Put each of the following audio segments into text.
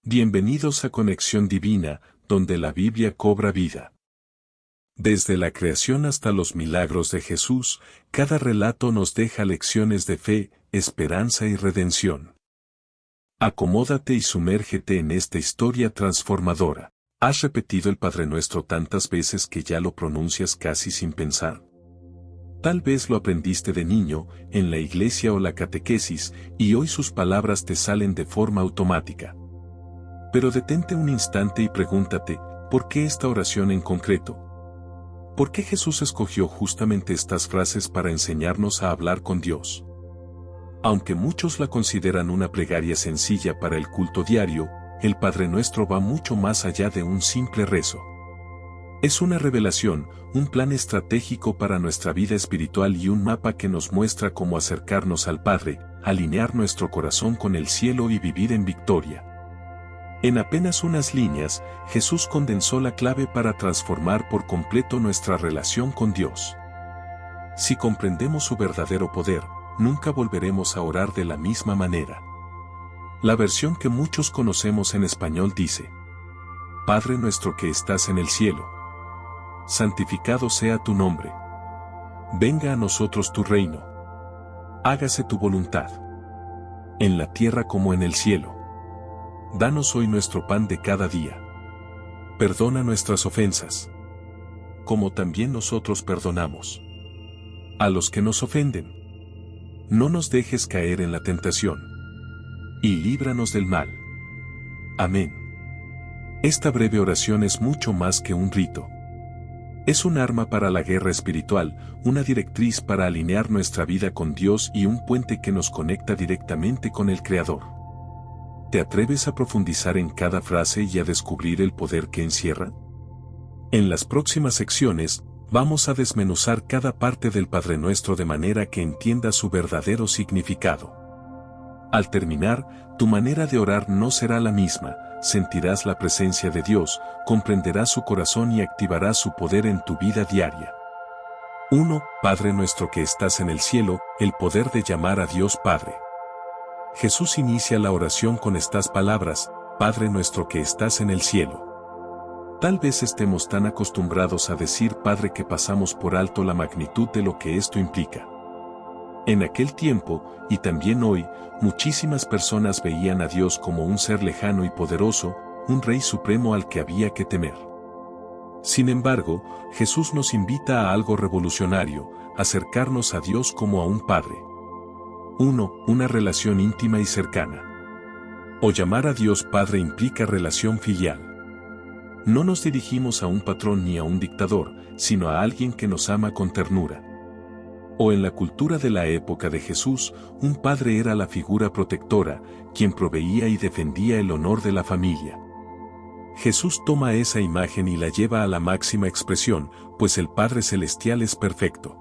Bienvenidos a Conexión Divina, donde la Biblia cobra vida. Desde la creación hasta los milagros de Jesús, cada relato nos deja lecciones de fe, esperanza y redención. Acomódate y sumérgete en esta historia transformadora. ¿Has repetido el Padre Nuestro tantas veces que ya lo pronuncias casi sin pensar? Tal vez lo aprendiste de niño, en la iglesia o la catequesis, y hoy sus palabras te salen de forma automática. Pero detente un instante y pregúntate, ¿por qué esta oración en concreto? ¿Por qué Jesús escogió justamente estas frases para enseñarnos a hablar con Dios? Aunque muchos la consideran una plegaria sencilla para el culto diario, el Padre Nuestro va mucho más allá de un simple rezo. Es una revelación, un plan estratégico para nuestra vida espiritual y un mapa que nos muestra cómo acercarnos al Padre, alinear nuestro corazón con el cielo y vivir en victoria. En apenas unas líneas, Jesús condensó la clave para transformar por completo nuestra relación con Dios. Si comprendemos su verdadero poder, nunca volveremos a orar de la misma manera. La versión que muchos conocemos en español dice: Padre nuestro que estás en el cielo, santificado sea tu nombre. Venga a nosotros tu reino. Hágase tu voluntad, en la tierra como en el cielo. Danos hoy nuestro pan de cada día. Perdona nuestras ofensas, como también nosotros perdonamos a los que nos ofenden. No nos dejes caer en la tentación, y líbranos del mal. Amén. Esta breve oración es mucho más que un rito. Es un arma para la guerra espiritual, una directriz para alinear nuestra vida con Dios y un puente que nos conecta directamente con el Creador. ¿Te atreves a profundizar en cada frase y a descubrir el poder que encierra? En las próximas secciones, vamos a desmenuzar cada parte del Padre Nuestro de manera que entiendas su verdadero significado. Al terminar, tu manera de orar no será la misma, sentirás la presencia de Dios, comprenderás su corazón y activarás su poder en tu vida diaria. 1. Padre nuestro que estás en el cielo, el poder de llamar a Dios Padre. Jesús inicia la oración con estas palabras: Padre nuestro que estás en el cielo. Tal vez estemos tan acostumbrados a decir Padre que pasamos por alto la magnitud de lo que esto implica. En aquel tiempo, y también hoy, muchísimas personas veían a Dios como un ser lejano y poderoso, un Rey supremo al que había que temer. Sin embargo, Jesús nos invita a algo revolucionario: acercarnos a Dios como a un Padre. 1. Una relación íntima y cercana. O llamar a Dios Padre implica relación filial. No nos dirigimos a un patrón ni a un dictador, sino a alguien que nos ama con ternura. O en la cultura de la época de Jesús, un padre era la figura protectora, quien proveía y defendía el honor de la familia. Jesús toma esa imagen y la lleva a la máxima expresión, pues el Padre Celestial es perfecto.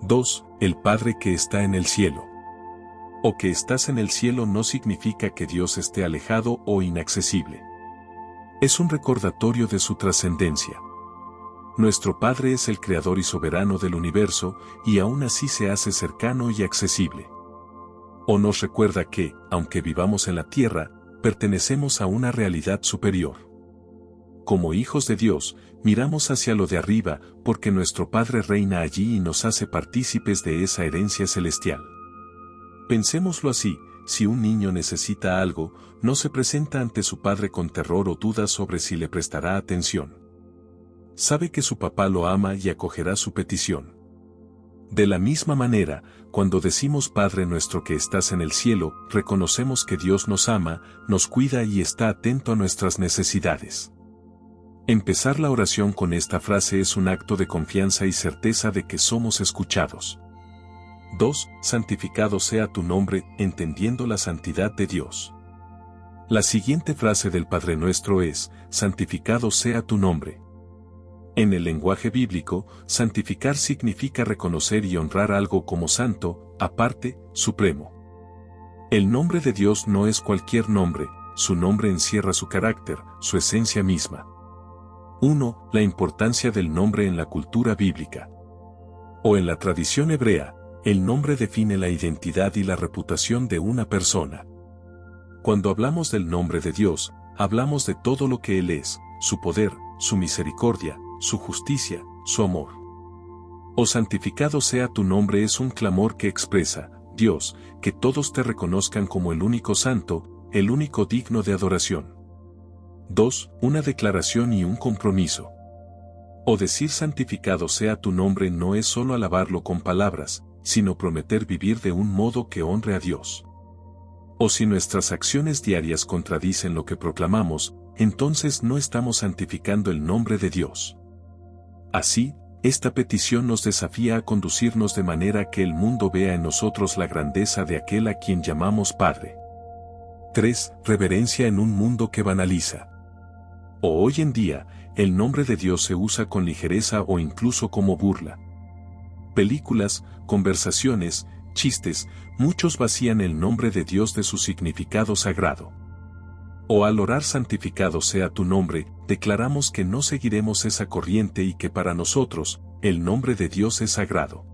2. El Padre que está en el cielo. O que estás en el cielo no significa que Dios esté alejado o inaccesible. Es un recordatorio de su trascendencia. Nuestro Padre es el creador y soberano del universo, y aún así se hace cercano y accesible. O nos recuerda que, aunque vivamos en la tierra, pertenecemos a una realidad superior. Como hijos de Dios, miramos hacia lo de arriba, porque nuestro Padre reina allí y nos hace partícipes de esa herencia celestial. Pensémoslo así: si un niño necesita algo, no se presenta ante su padre con terror o dudas sobre si le prestará atención. Sabe que su papá lo ama y acogerá su petición. De la misma manera, cuando decimos Padre nuestro que estás en el cielo, reconocemos que Dios nos ama, nos cuida y está atento a nuestras necesidades. Empezar la oración con esta frase es un acto de confianza y certeza de que somos escuchados. 2. Santificado sea tu nombre, entendiendo la santidad de Dios. La siguiente frase del Padre Nuestro es: santificado sea tu nombre. En el lenguaje bíblico, santificar significa reconocer y honrar algo como santo, aparte, supremo. El nombre de Dios no es cualquier nombre, su nombre encierra su carácter, su esencia misma. 1. La importancia del nombre en la cultura bíblica. O en la tradición hebrea, el nombre define la identidad y la reputación de una persona. Cuando hablamos del nombre de Dios, hablamos de todo lo que Él es, su poder, su misericordia, su justicia, su amor. Oh santificado sea tu nombre es un clamor que expresa, Dios, que todos te reconozcan como el único santo, el único digno de adoración. 2. Una declaración y un compromiso. O decir santificado sea tu nombre no es solo alabarlo con palabras, sino prometer vivir de un modo que honre a Dios. O si nuestras acciones diarias contradicen lo que proclamamos, entonces no estamos santificando el nombre de Dios. Así, esta petición nos desafía a conducirnos de manera que el mundo vea en nosotros la grandeza de aquel a quien llamamos Padre. 3. Reverencia en un mundo que banaliza. O hoy en día, el nombre de Dios se usa con ligereza o incluso como burla. Películas, conversaciones, chistes, muchos vacían el nombre de Dios de su significado sagrado. O al orar santificado sea tu nombre, declaramos que no seguiremos esa corriente y que para nosotros, el nombre de Dios es sagrado.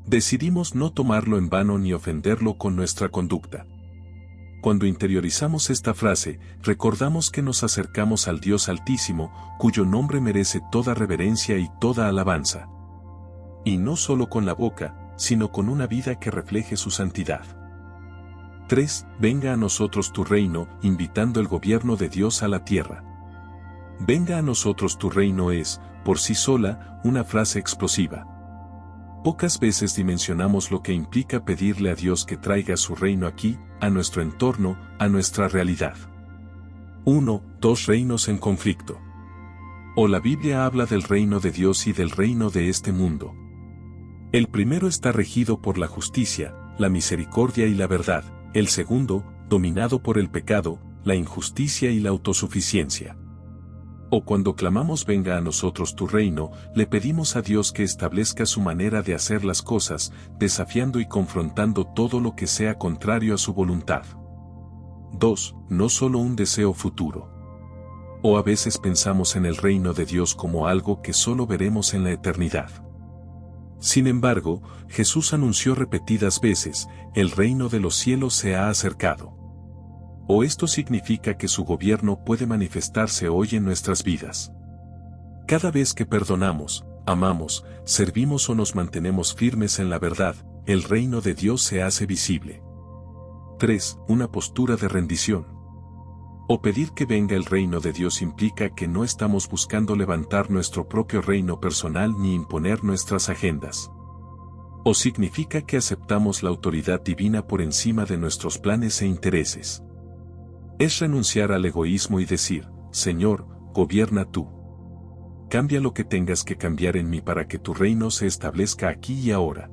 Decidimos no tomarlo en vano ni ofenderlo con nuestra conducta. Cuando interiorizamos esta frase, recordamos que nos acercamos al Dios Altísimo, cuyo nombre merece toda reverencia y toda alabanza. Y no solo con la boca, sino con una vida que refleje su santidad. 3. Venga a nosotros tu reino, invitando el gobierno de Dios a la tierra. Venga a nosotros tu reino es, por sí sola, una frase explosiva. Pocas veces dimensionamos lo que implica pedirle a Dios que traiga su reino aquí, a nuestro entorno, a nuestra realidad. 1. Dos reinos en conflicto. O la Biblia habla del reino de Dios y del reino de este mundo. El primero está regido por la justicia, la misericordia y la verdad, el segundo, dominado por el pecado, la injusticia y la autosuficiencia. O cuando clamamos venga a nosotros tu reino, le pedimos a Dios que establezca su manera de hacer las cosas, desafiando y confrontando todo lo que sea contrario a su voluntad. 2. No solo un deseo futuro. O a veces pensamos en el reino de Dios como algo que solo veremos en la eternidad. Sin embargo, Jesús anunció repetidas veces, el reino de los cielos se ha acercado. O esto significa que su gobierno puede manifestarse hoy en nuestras vidas. Cada vez que perdonamos, amamos, servimos o nos mantenemos firmes en la verdad, el reino de Dios se hace visible. 3. Una postura de rendición. O pedir que venga el reino de Dios implica que no estamos buscando levantar nuestro propio reino personal ni imponer nuestras agendas. O significa que aceptamos la autoridad divina por encima de nuestros planes e intereses. Es renunciar al egoísmo y decir, Señor, gobierna tú. Cambia lo que tengas que cambiar en mí para que tu reino se establezca aquí y ahora.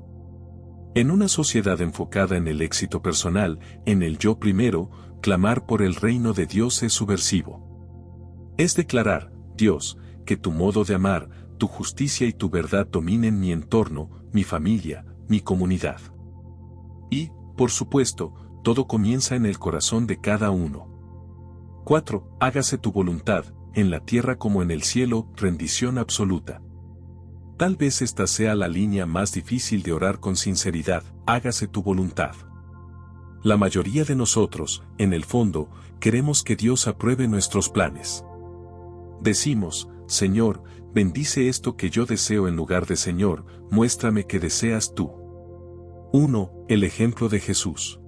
En una sociedad enfocada en el éxito personal, en el yo primero, clamar por el reino de Dios es subversivo. Es declarar, Dios, que tu modo de amar, tu justicia y tu verdad dominen mi entorno, mi familia, mi comunidad. Y, por supuesto, todo comienza en el corazón de cada uno. 4. Hágase tu voluntad, en la tierra como en el cielo, rendición absoluta. Tal vez esta sea la línea más difícil de orar con sinceridad, hágase tu voluntad. La mayoría de nosotros, en el fondo, queremos que Dios apruebe nuestros planes. Decimos, Señor, bendice esto que yo deseo en lugar de Señor, muéstrame que deseas tú. 1. El ejemplo de Jesús.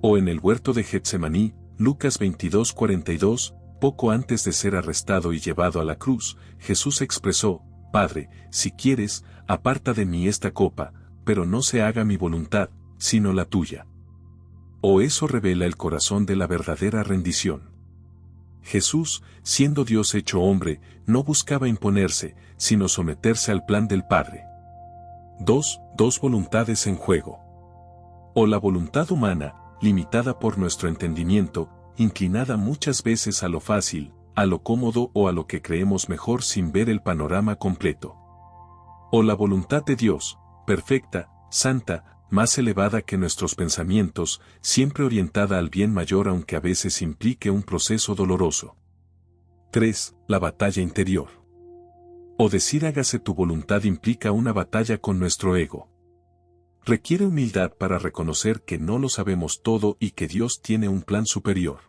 O en el huerto de Getsemaní, Lucas 22:42, poco antes de ser arrestado y llevado a la cruz, Jesús expresó, Padre, si quieres, aparta de mí esta copa, pero no se haga mi voluntad, sino la tuya. O eso revela el corazón de la verdadera rendición. Jesús, siendo Dios hecho hombre, no buscaba imponerse, sino someterse al plan del Padre. 2. Dos voluntades en juego. O la voluntad humana, limitada por nuestro entendimiento, inclinada muchas veces a lo fácil, a lo cómodo o a lo que creemos mejor sin ver el panorama completo. O la voluntad de Dios, perfecta, santa, más elevada que nuestros pensamientos, siempre orientada al bien mayor aunque a veces implique un proceso doloroso. 3. La batalla interior. O decir hágase tu voluntad implica una batalla con nuestro ego. Requiere humildad para reconocer que no lo sabemos todo y que Dios tiene un plan superior.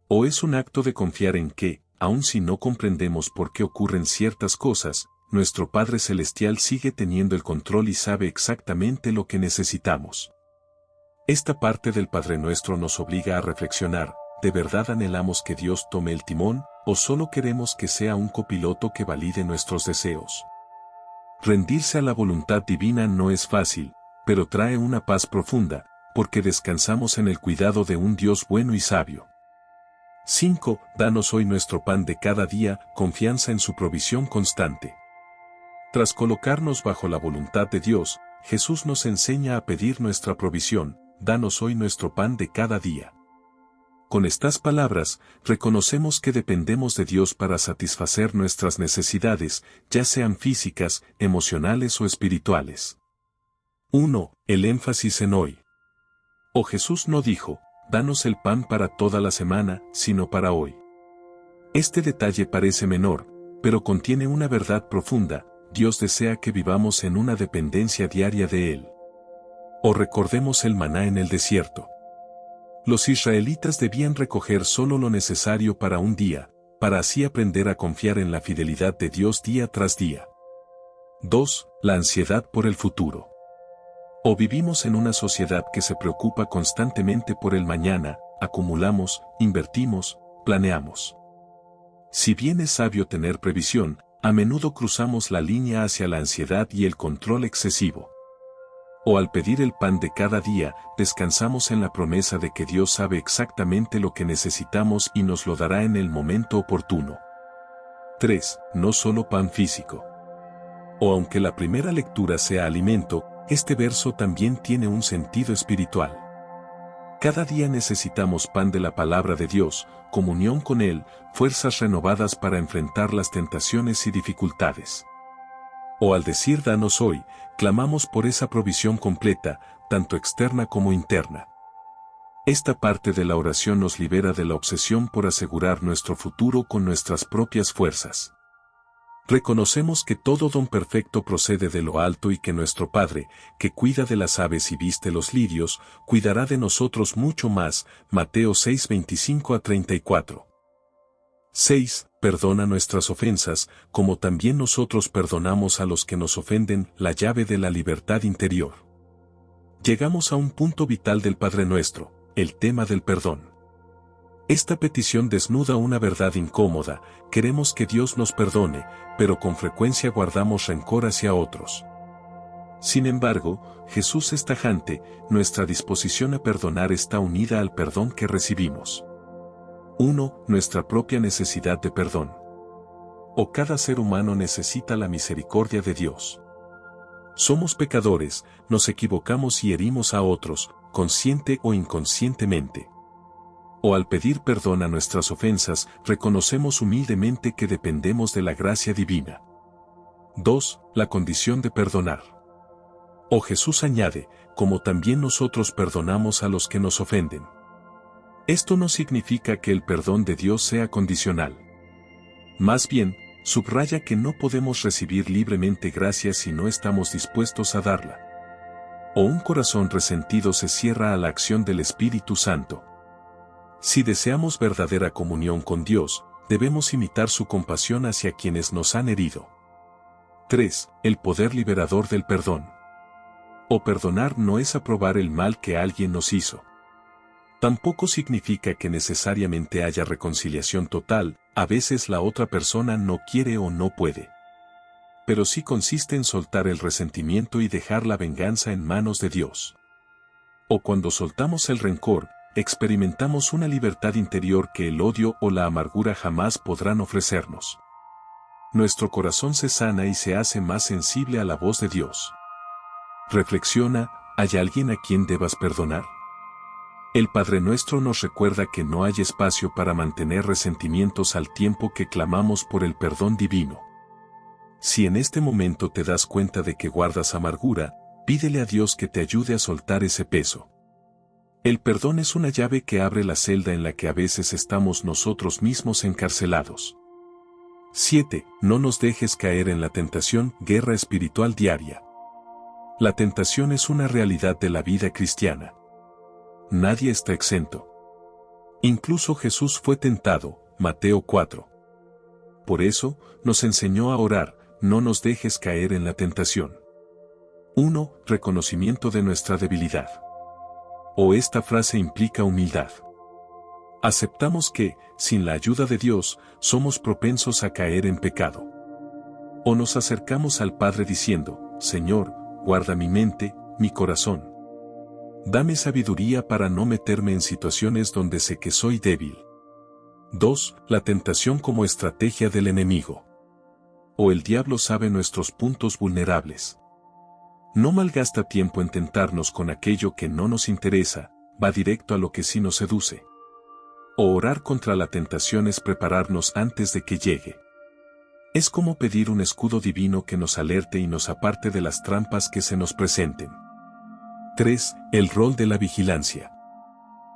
O es un acto de confiar en que, aun si no comprendemos por qué ocurren ciertas cosas, nuestro Padre Celestial sigue teniendo el control y sabe exactamente lo que necesitamos. Esta parte del Padre Nuestro nos obliga a reflexionar, ¿de verdad anhelamos que Dios tome el timón, o solo queremos que sea un copiloto que valide nuestros deseos? Rendirse a la voluntad divina no es fácil, pero trae una paz profunda, porque descansamos en el cuidado de un Dios bueno y sabio. 5. Danos hoy nuestro pan de cada día, confianza en su provisión constante. Tras colocarnos bajo la voluntad de Dios, Jesús nos enseña a pedir nuestra provisión, danos hoy nuestro pan de cada día. Con estas palabras, reconocemos que dependemos de Dios para satisfacer nuestras necesidades, ya sean físicas, emocionales o espirituales. 1. El énfasis en hoy. O Jesús no dijo, danos el pan para toda la semana, sino para hoy. Este detalle parece menor, pero contiene una verdad profunda. Dios desea que vivamos en una dependencia diaria de Él. O recordemos el maná en el desierto. Los israelitas debían recoger solo lo necesario para un día, para así aprender a confiar en la fidelidad de Dios día tras día. 2. La ansiedad por el futuro. O vivimos en una sociedad que se preocupa constantemente por el mañana, acumulamos, invertimos, planeamos. Si bien es sabio tener previsión, a menudo cruzamos la línea hacia la ansiedad y el control excesivo. O al pedir el pan de cada día, descansamos en la promesa de que Dios sabe exactamente lo que necesitamos y nos lo dará en el momento oportuno. 3. No solo pan físico. O aunque la primera lectura sea alimento, este verso también tiene un sentido espiritual. Cada día necesitamos pan de la palabra de Dios, comunión con Él, fuerzas renovadas para enfrentar las tentaciones y dificultades. O al decir danos hoy, clamamos por esa provisión completa, tanto externa como interna. Esta parte de la oración nos libera de la obsesión por asegurar nuestro futuro con nuestras propias fuerzas. Reconocemos que todo don perfecto procede de lo alto y que nuestro Padre, que cuida de las aves y viste los lirios, cuidará de nosotros mucho más. Mateo 6:25-34. 6. Perdona nuestras ofensas, como también nosotros perdonamos a los que nos ofenden, la llave de la libertad interior. Llegamos a un punto vital del Padre Nuestro, el tema del perdón. Esta petición desnuda una verdad incómoda, queremos que Dios nos perdone, pero con frecuencia guardamos rencor hacia otros. Sin embargo, Jesús es tajante, nuestra disposición a perdonar está unida al perdón que recibimos. 1. Nuestra propia necesidad de perdón. O cada ser humano necesita la misericordia de Dios. Somos pecadores, nos equivocamos y herimos a otros, consciente o inconscientemente. O al pedir perdón a nuestras ofensas, reconocemos humildemente que dependemos de la gracia divina. 2. La condición de perdonar. O Jesús añade, como también nosotros perdonamos a los que nos ofenden. Esto no significa que el perdón de Dios sea condicional. Más bien, subraya que no podemos recibir libremente gracia si no estamos dispuestos a darla. O un corazón resentido se cierra a la acción del Espíritu Santo. Si deseamos verdadera comunión con Dios, debemos imitar su compasión hacia quienes nos han herido. 3. El poder liberador del perdón. O perdonar no es aprobar el mal que alguien nos hizo. Tampoco significa que necesariamente haya reconciliación total, a veces la otra persona no quiere o no puede. Pero sí consiste en soltar el resentimiento y dejar la venganza en manos de Dios. O cuando soltamos el rencor, experimentamos una libertad interior que el odio o la amargura jamás podrán ofrecernos. Nuestro corazón se sana y se hace más sensible a la voz de Dios. Reflexiona, ¿hay alguien a quien debas perdonar? El Padre Nuestro nos recuerda que no hay espacio para mantener resentimientos al tiempo que clamamos por el perdón divino. Si en este momento te das cuenta de que guardas amargura, pídele a Dios que te ayude a soltar ese peso. El perdón es una llave que abre la celda en la que a veces estamos nosotros mismos encarcelados. 7. No nos dejes caer en la tentación, guerra espiritual diaria. La tentación es una realidad de la vida cristiana. Nadie está exento. Incluso Jesús fue tentado, Mateo 4. Por eso, nos enseñó a orar, no nos dejes caer en la tentación. 1. Reconocimiento de nuestra debilidad. O esta frase implica humildad. Aceptamos que, sin la ayuda de Dios, somos propensos a caer en pecado. O nos acercamos al Padre diciendo, Señor, guarda mi mente, mi corazón. Dame sabiduría para no meterme en situaciones donde sé que soy débil. 2. La tentación como estrategia del enemigo. O el diablo sabe nuestros puntos vulnerables. No malgasta tiempo en tentarnos con aquello que no nos interesa, va directo a lo que sí nos seduce. O orar contra la tentación es prepararnos antes de que llegue. Es como pedir un escudo divino que nos alerte y nos aparte de las trampas que se nos presenten. 3. El rol de la vigilancia.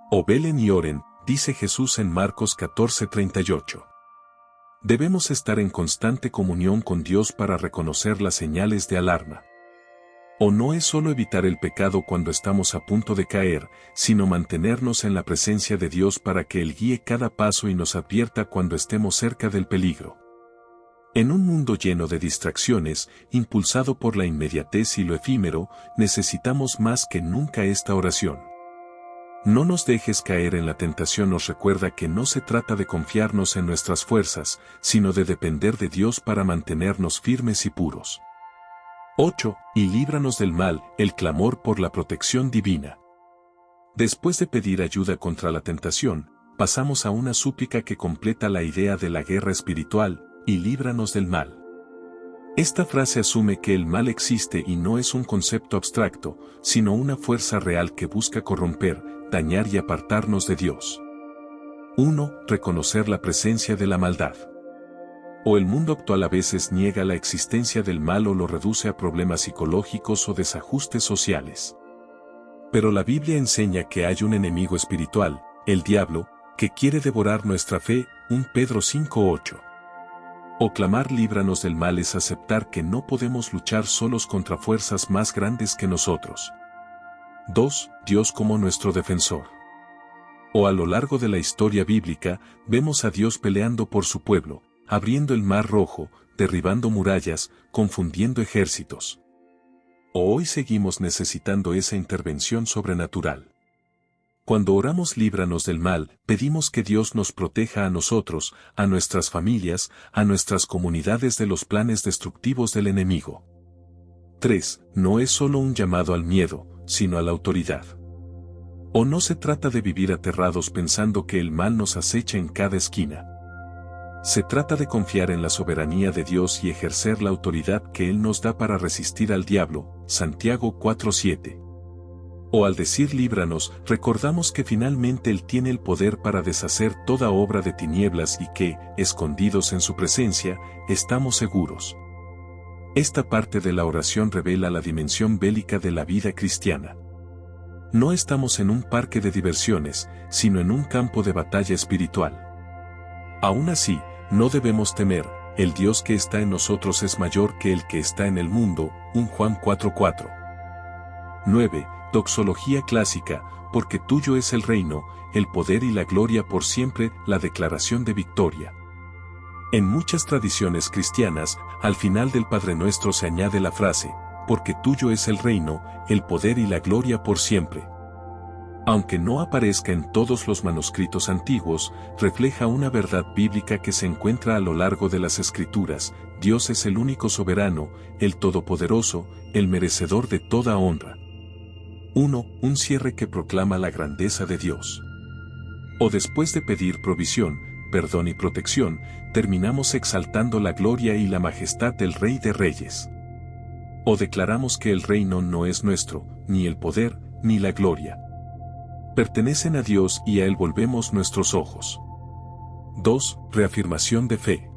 O velen y oren, dice Jesús en Marcos 14:38. Debemos estar en constante comunión con Dios para reconocer las señales de alarma. O no es solo evitar el pecado cuando estamos a punto de caer, sino mantenernos en la presencia de Dios para que Él guíe cada paso y nos advierta cuando estemos cerca del peligro. En un mundo lleno de distracciones, impulsado por la inmediatez y lo efímero, necesitamos más que nunca esta oración. No nos dejes caer en la tentación nos recuerda que no se trata de confiarnos en nuestras fuerzas, sino de depender de Dios para mantenernos firmes y puros. 8. Y líbranos del mal, el clamor por la protección divina. Después de pedir ayuda contra la tentación, pasamos a una súplica que completa la idea de la guerra espiritual, y líbranos del mal. Esta frase asume que el mal existe y no es un concepto abstracto, sino una fuerza real que busca corromper, dañar y apartarnos de Dios. 1. Reconocer la presencia de la maldad. O el mundo actual a veces niega la existencia del mal o lo reduce a problemas psicológicos o desajustes sociales. Pero la Biblia enseña que hay un enemigo espiritual, el diablo, que quiere devorar nuestra fe, 1 Pedro 5:8. O clamar líbranos del mal es aceptar que no podemos luchar solos contra fuerzas más grandes que nosotros. 2. Dios como nuestro defensor. O a lo largo de la historia bíblica, vemos a Dios peleando por su pueblo, abriendo el mar rojo, derribando murallas, confundiendo ejércitos. O hoy seguimos necesitando esa intervención sobrenatural. Cuando oramos líbranos del mal, pedimos que Dios nos proteja a nosotros, a nuestras familias, a nuestras comunidades de los planes destructivos del enemigo. 3. No es solo un llamado al miedo, sino a la autoridad. O no se trata de vivir aterrados pensando que el mal nos acecha en cada esquina. Se trata de confiar en la soberanía de Dios y ejercer la autoridad que Él nos da para resistir al diablo, Santiago 4:7. O al decir líbranos, recordamos que finalmente Él tiene el poder para deshacer toda obra de tinieblas y que, escondidos en su presencia, estamos seguros. Esta parte de la oración revela la dimensión bélica de la vida cristiana. No estamos en un parque de diversiones, sino en un campo de batalla espiritual. Aún así, no debemos temer, el Dios que está en nosotros es mayor que el que está en el mundo, 1 Juan 4:4. 9. Doxología clásica, porque tuyo es el reino, el poder y la gloria por siempre, la declaración de victoria. En muchas tradiciones cristianas, al final del Padre Nuestro se añade la frase, porque tuyo es el reino, el poder y la gloria por siempre. Aunque no aparezca en todos los manuscritos antiguos, refleja una verdad bíblica que se encuentra a lo largo de las Escrituras: Dios es el único soberano, el todopoderoso, el merecedor de toda honra. 1. Un cierre que proclama la grandeza de Dios. O después de pedir provisión, perdón y protección, terminamos exaltando la gloria y la majestad del Rey de Reyes. O declaramos que el reino no es nuestro, ni el poder, ni la gloria. Pertenecen a Dios y a Él volvemos nuestros ojos. 2. Reafirmación de fe.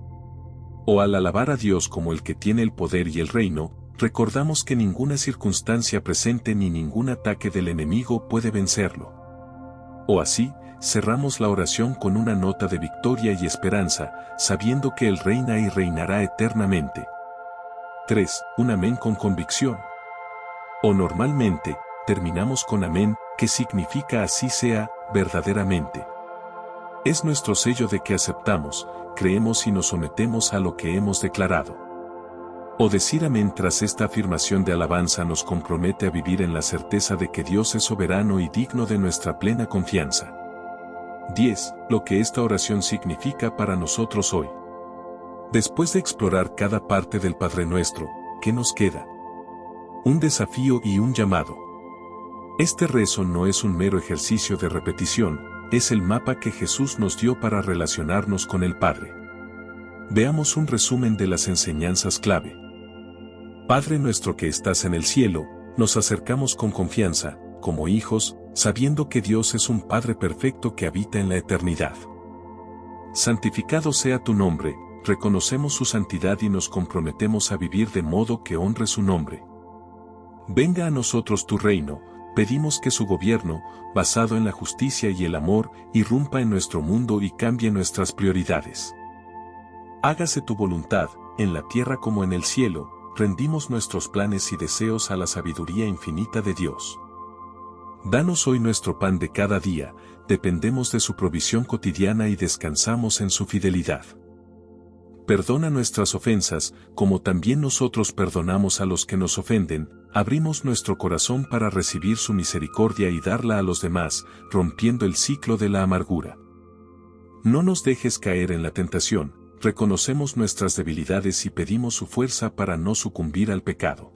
O al alabar a Dios como el que tiene el poder y el reino, recordamos que ninguna circunstancia presente ni ningún ataque del enemigo puede vencerlo. O así, cerramos la oración con una nota de victoria y esperanza, sabiendo que Él reina y reinará eternamente. 3. Un amén con convicción. O normalmente, terminamos con amén, que significa así sea, verdaderamente. Es nuestro sello de que aceptamos, creemos y nos sometemos a lo que hemos declarado. O decir amén tras esta afirmación de alabanza nos compromete a vivir en la certeza de que Dios es soberano y digno de nuestra plena confianza. 10. Lo que esta oración significa para nosotros hoy. Después de explorar cada parte del Padre Nuestro, ¿qué nos queda? Un desafío y un llamado. Este rezo no es un mero ejercicio de repetición, es el mapa que Jesús nos dio para relacionarnos con el Padre. Veamos un resumen de las enseñanzas clave. Padre nuestro que estás en el cielo, nos acercamos con confianza, como hijos, sabiendo que Dios es un Padre perfecto que habita en la eternidad. Santificado sea tu nombre, reconocemos su santidad y nos comprometemos a vivir de modo que honre su nombre. Venga a nosotros tu reino, pedimos que su gobierno, basado en la justicia y el amor, irrumpa en nuestro mundo y cambie nuestras prioridades. Hágase tu voluntad, en la tierra como en el cielo, rendimos nuestros planes y deseos a la sabiduría infinita de Dios. Danos hoy nuestro pan de cada día, dependemos de su provisión cotidiana y descansamos en su fidelidad. Perdona nuestras ofensas, como también nosotros perdonamos a los que nos ofenden, abrimos nuestro corazón para recibir su misericordia y darla a los demás, rompiendo el ciclo de la amargura. No nos dejes caer en la tentación, reconocemos nuestras debilidades y pedimos su fuerza para no sucumbir al pecado.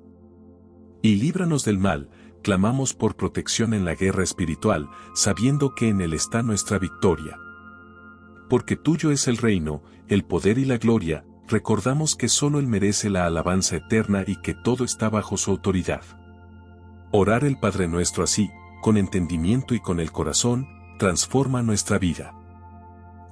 Y líbranos del mal, clamamos por protección en la guerra espiritual, sabiendo que en él está nuestra victoria. Porque tuyo es el reino, el poder y la gloria, recordamos que solo Él merece la alabanza eterna y que todo está bajo su autoridad. Orar el Padre Nuestro así, con entendimiento y con el corazón, transforma nuestra vida.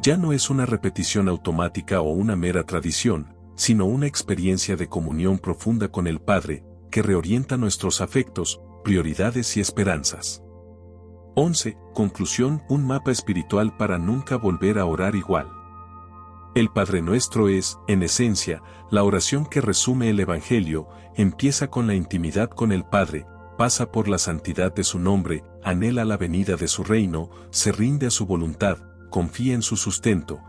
Ya no es una repetición automática o una mera tradición, sino una experiencia de comunión profunda con el Padre, que reorienta nuestros afectos, prioridades y esperanzas. 11. Conclusión: un mapa espiritual para nunca volver a orar igual. El Padre Nuestro es, en esencia, la oración que resume el Evangelio, empieza con la intimidad con el Padre, pasa por la santidad de su nombre, anhela la venida de su reino, se rinde a su voluntad, confía en su sustento,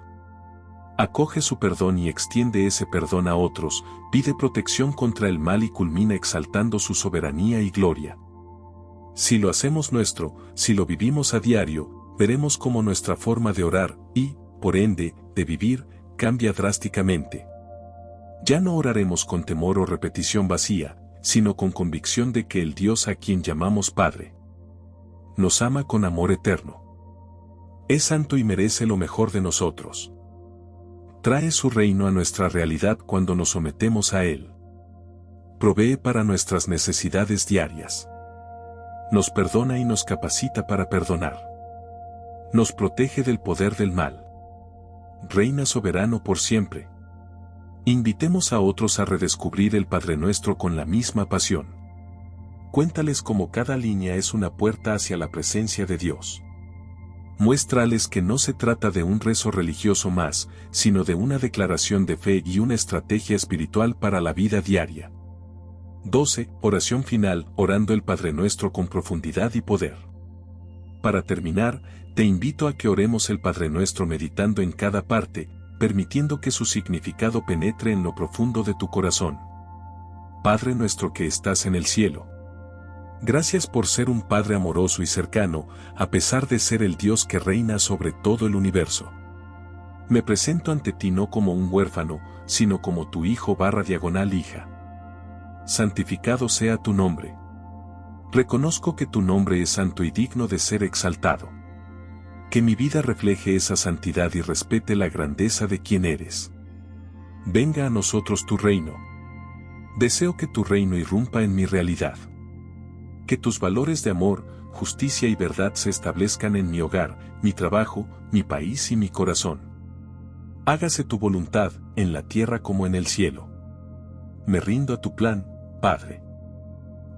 acoge su perdón y extiende ese perdón a otros, pide protección contra el mal y culmina exaltando su soberanía y gloria. Si lo hacemos nuestro, si lo vivimos a diario, veremos cómo nuestra forma de orar, y, por ende, de vivir, cambia drásticamente. Ya no oraremos con temor o repetición vacía, sino con convicción de que el Dios a quien llamamos Padre nos ama con amor eterno. Es santo y merece lo mejor de nosotros. Trae su reino a nuestra realidad cuando nos sometemos a Él. Provee para nuestras necesidades diarias. Nos perdona y nos capacita para perdonar. Nos protege del poder del mal. Reina soberano por siempre. Invitemos a otros a redescubrir el Padre Nuestro con la misma pasión. Cuéntales cómo cada línea es una puerta hacia la presencia de Dios. Muéstrales que no se trata de un rezo religioso más, sino de una declaración de fe y una estrategia espiritual para la vida diaria. 12. Oración final, orando el Padre Nuestro con profundidad y poder. Para terminar, te invito a que oremos el Padre Nuestro meditando en cada parte, permitiendo que su significado penetre en lo profundo de tu corazón. Padre nuestro que estás en el cielo. Gracias por ser un Padre amoroso y cercano, a pesar de ser el Dios que reina sobre todo el universo. Me presento ante ti no como un huérfano, sino como tu hijo/hija. Santificado sea tu nombre. Reconozco que tu nombre es santo y digno de ser exaltado. Que mi vida refleje esa santidad y respete la grandeza de quien eres. Venga a nosotros tu reino. Deseo que tu reino irrumpa en mi realidad. Que tus valores de amor, justicia y verdad se establezcan en mi hogar, mi trabajo, mi país y mi corazón. Hágase tu voluntad, en la tierra como en el cielo. Me rindo a tu plan, Padre.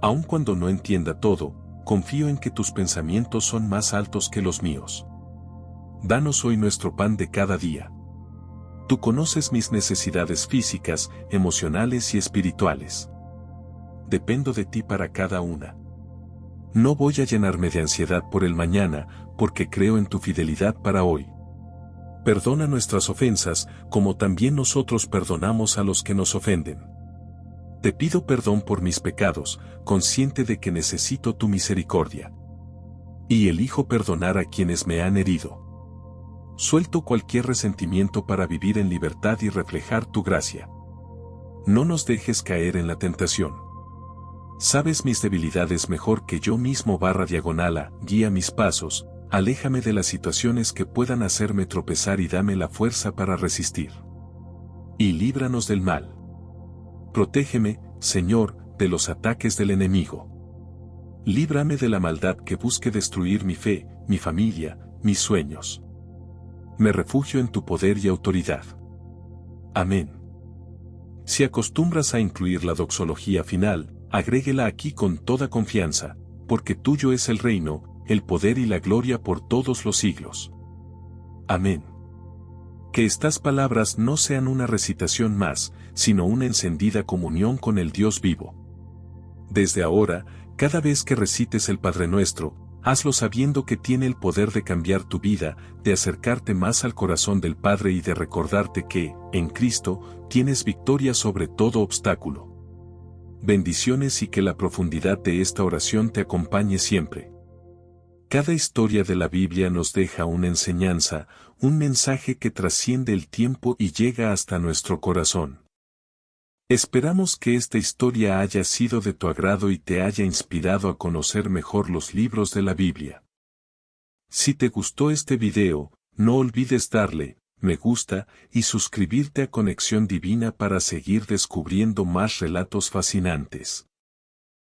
Aun cuando no entienda todo, confío en que tus pensamientos son más altos que los míos. Danos hoy nuestro pan de cada día. Tú conoces mis necesidades físicas, emocionales y espirituales. dependo de ti para cada una. No voy a llenarme de ansiedad por el mañana, porque creo en tu fidelidad para hoy. Perdona nuestras ofensas, como también nosotros perdonamos a los que nos ofenden. Te pido perdón por mis pecados, consciente de que necesito tu misericordia. Y elijo perdonar a quienes me han herido. Suelto cualquier resentimiento para vivir en libertad y reflejar tu gracia. No nos dejes caer en la tentación. Sabes mis debilidades mejor que yo mismo /diagonal, guía mis pasos, aléjame de las situaciones que puedan hacerme tropezar y dame la fuerza para resistir. Y líbranos del mal. Protégeme, Señor, de los ataques del enemigo. Líbrame de la maldad que busque destruir mi fe, mi familia, mis sueños. Me refugio en tu poder y autoridad. Amén. Si acostumbras a incluir la doxología final, agréguela aquí con toda confianza, porque tuyo es el reino, el poder y la gloria por todos los siglos. Amén. Que estas palabras no sean una recitación más, sino una encendida comunión con el Dios vivo. Desde ahora, cada vez que recites el Padre Nuestro, hazlo sabiendo que tiene el poder de cambiar tu vida, de acercarte más al corazón del Padre y de recordarte que, en Cristo, tienes victoria sobre todo obstáculo. Bendiciones y que la profundidad de esta oración te acompañe siempre. Cada historia de la Biblia nos deja una enseñanza, un mensaje que trasciende el tiempo y llega hasta nuestro corazón. Esperamos que esta historia haya sido de tu agrado y te haya inspirado a conocer mejor los libros de la Biblia. Si te gustó este video, no olvides darle me gusta y suscribirte a Conexión Divina para seguir descubriendo más relatos fascinantes.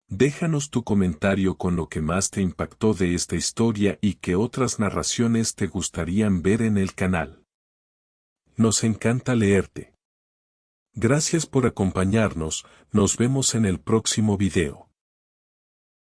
Déjanos tu comentario con lo que más te impactó de esta historia y qué otras narraciones te gustarían ver en el canal. Nos encanta leerte. Gracias por acompañarnos, nos vemos en el próximo video.